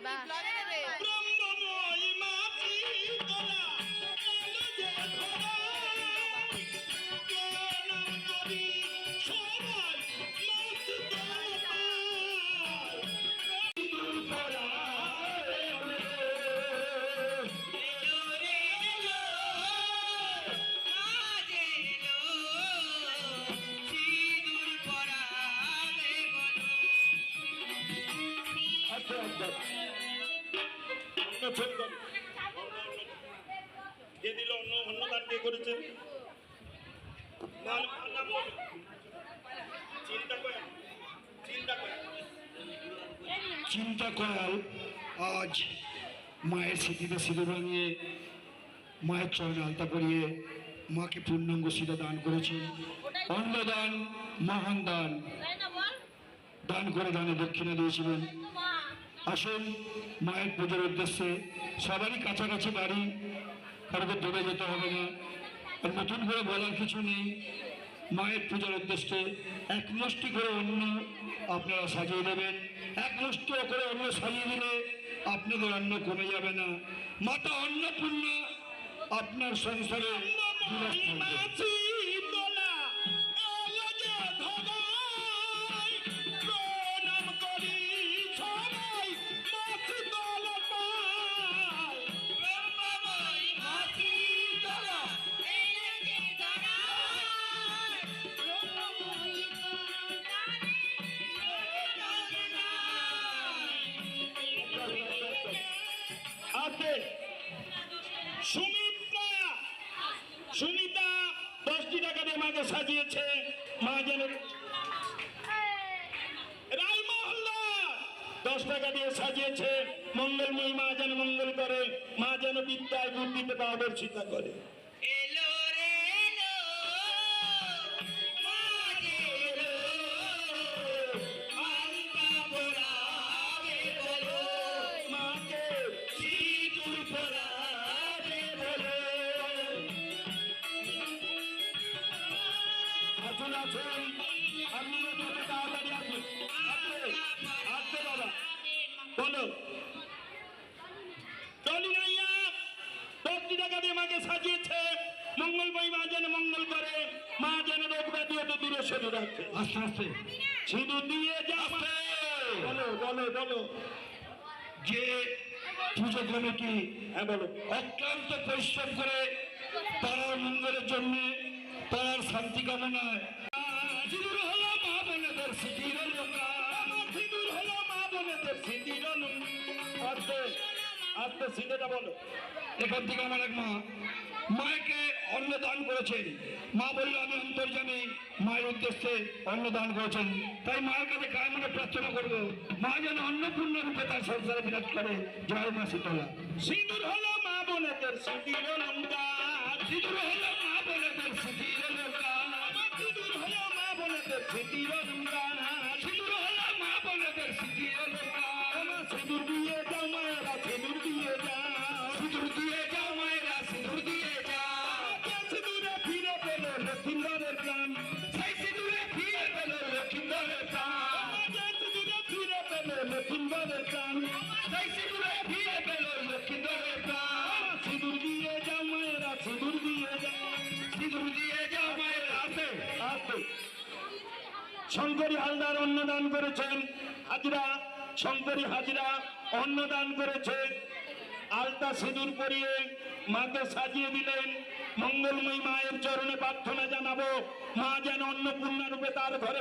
দাদা যে দিল অন্নদান কে করেছে? চিন্তা করাল আজ মায়ের স্মৃতিতে সিঁদুর ভাঙিয়ে মায়ের চরণে আলতা পরিয়ে মাকে পূর্ণাঙ্গ সিঁদা দান করেছেন। অন্নদান মহান দান, দান করে দানে দক্ষিণা দিয়েছিলেন। আসুন মায়ের পুজোর উদ্দেশ্যে সবারই কাছাকাছি বাড়ি, কারোকে দূরে যেতে হবে না। আর নতুন করে বলার কিছু নেই। মায়ের পূজার উদ্দেশ্যে এক মুষ্টি করে অন্ন আপনারা সাজিয়ে দেবেন। এক মুষ্টি করে অন্ন সাজিয়ে দিলে আপনাদের অন্ন কমে যাবে না। মাতা অন্নপূর্ণা আপনার সংসারে সুমিতা 10টি টাকা দিয়ে মাকে সাজিয়েছে। মা যেন রায়মহল্লা 10 টাকা দিয়ে সাজিয়েছে। মঙ্গলময়ী মা যেন মঙ্গল করে, মা যেন বিদ্যায় বুদ্ধিতে পারদর্শিতা করে। বলো চলিনাইয়া 10টি টাকা দিয়ে মাকে সাজিয়েছে। মঙ্গলময়ী মা যেন মঙ্গল করে, মা যেন রোগ ব্যাধি হতে দূরে সরে রাখে। আস্তে আস্তে সিঁদুর দিয়ে যাবে। বলো বলো বলো। যে পুজো কমিটি বলো অক্লান্ত পরিশ্রম করে তারার মঙ্গলের জন্য, তারার শান্তি কামনায় সিঁদুর হলো মা বোনেদের স্মৃতির লঙ্কা, সিঁদুর হলো মা বোনেদের স্মৃতির লঙ্কা। আস্তে আস্তে সিঁদুরটা বলো। এখান থেকে আমার এক মা মাকে অন্ন দান করেছেন। মা বলল আমি অন্তর্যামী, মায়ের উদ্দেশ্যে অন্ন দান করেছেন। তাই মায়ের কাছে কায় মনে প্রার্থনা করবো, মা যেন অন্নপূর্ণ রূপে তার সংসারে বিরাজ করে। জয় মা শীতলা। সিঁদুর হলো মা বোনেদের স্মৃতির লঙ্কা, সিঁদুর হলো মা বোনেদের স্মৃতির লঙ্কা, সিঁদুর হলো মা বোনেদের স্মৃতির লঙ্কা, সিঁদুর হলো মা বোনেদের স্মৃতির লঙ্কা। সিঁদুর দিয়ে যাও মায়েরা, সিঁদুর দিয়ে যাও, সিঁদুর দিয়ে যাও মায়েরা, সিঁদুর দিয়ে যাও। সিঁদুরে ফিরে পেল লক্ষ্মীন্দরের প্রাণ, সেই সিঁদুরে ফিরে পেল লক্ষ্মীন্দরের প্রাণ, সিঁদুরে ফিরে পেল লক্ষ্মীন্দরের প্রাণ, সেই সিঁদুরে ফিরে পেল লক্ষ্মীন্দরের প্রাণ। সিঁদুর দিয়ে যাও মায়েরা, সিঁদুর দিয়ে যাও, সিঁদুর দিয়ে যাও মায়েরা। আসে আসতে শঙ্করী হালদার অন্নদান করেছেন। হাজরা শঙ্করী হাজরা অন্নদান করেছে। আলতা সিঁদুর পরিয়ে মাকে সাজিয়ে দিলেন। মঙ্গলময়ী মায়ের চরণে প্রার্থনা জানাবো, মা যেন অন্নপূর্ণা রূপে তার ঘরে